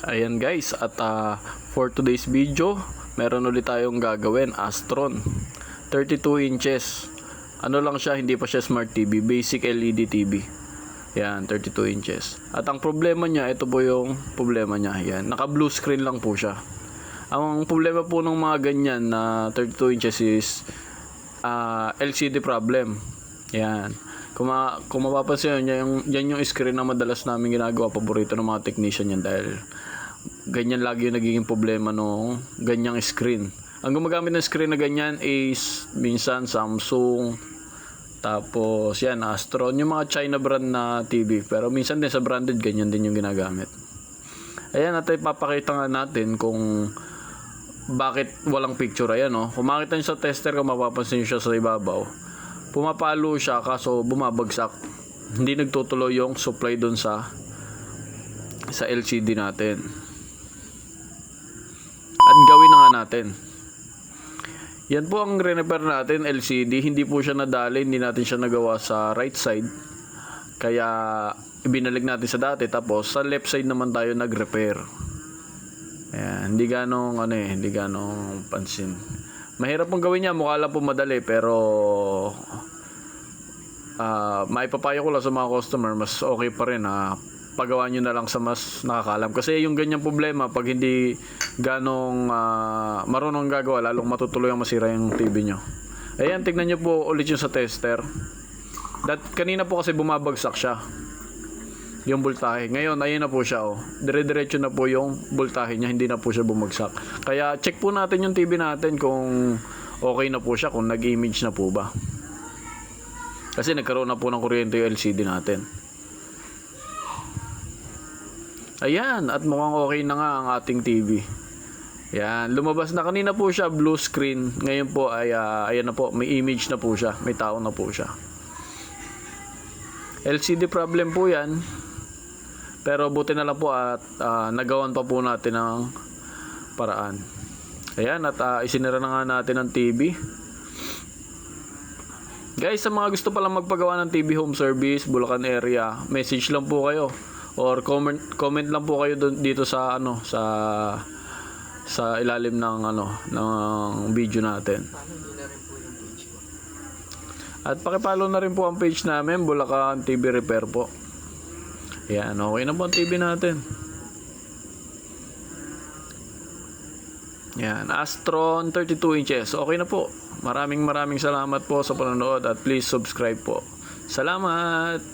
Ayan guys, at for today's video, meron ulit tayong gagawin, Astron 32 inches. Ano lang siya, hindi pa siya Smart TV, basic LED TV. Yan, 32 inches. At ang problema niya, ito po yung problema niya. Yan, naka blue screen lang po siya. Ang problema po ng mga ganyan na 32 inches is LCD problem. Yan. Kung mapapansin nyo, yan yung screen na madalas namin ginagawa, paborito ng mga technician yan, dahil ganyan lagi yung nagiging problema nung ganyang screen. Ang gumagamit ng screen na ganyan is minsan Samsung, tapos yan Astron, yung mga China brand na TV, pero minsan din sa branded ganyan din yung ginagamit. Ayan, at ipapakita nga natin kung bakit walang picture. Ayan, oh. Kung makita nyo sa tester, kung mapapansin nyo siya sa ibabaw, pumapalo siya kaso bumabagsak. Hindi nagtutuloy yung supply dun sa LCD natin. At gawin na nga natin. Yan po ang re-repair natin, LCD. Hindi po siya nadali, hindi natin siya nagawa sa right side. Kaya ibinalik natin sa dati, tapos sa left side naman tayo nag-repair. Ayan, hindi ganong pansin. Mahirap pong gawin niya, mukha lang po madali, pero maipapayo ko lang sa mga customer, mas okay pa rin pagawa nyo na lang sa mas nakakalam. Kasi yung ganyang problema, pag hindi ganong marunong gagawa, lalong matutuloy ang masira yung TV nyo. Ayan, tignan nyo po ulit yung sa tester. Kanina po kasi bumabagsak siya yung voltahe. Ngayon, ayun na po siya, oh. Dire-diretso na po yung voltahe niya, hindi na po siya bumagsak. Kaya check po natin yung TV natin kung okay na po siya, kung nag-image na po ba. Kasi nagkaroon na po ng kuryente yung LCD natin. Ayan, at mukhang okay na nga ang ating TV. Ayan, lumabas na, kanina po siya blue screen. Ngayon po ay ayan na po, may image na po siya, may tao na po siya. LCD problem po yan. Pero buti na lang po at nagawan pa po natin ng paraan. Ayan, at isinira na nga natin ang TV. Guys, sa mga gusto palang magpagawa ng TV home service, Bulacan area, message lang po kayo or comment lang po kayo dito sa sa ilalim ng ng video natin. At paki-follow na rin po ang page namin, Bulacan TV Repair po. Yan, okay na po ang TV natin. Yan, Astron 32 inches. Okay na po. Maraming salamat po sa panonood at please subscribe po. Salamat!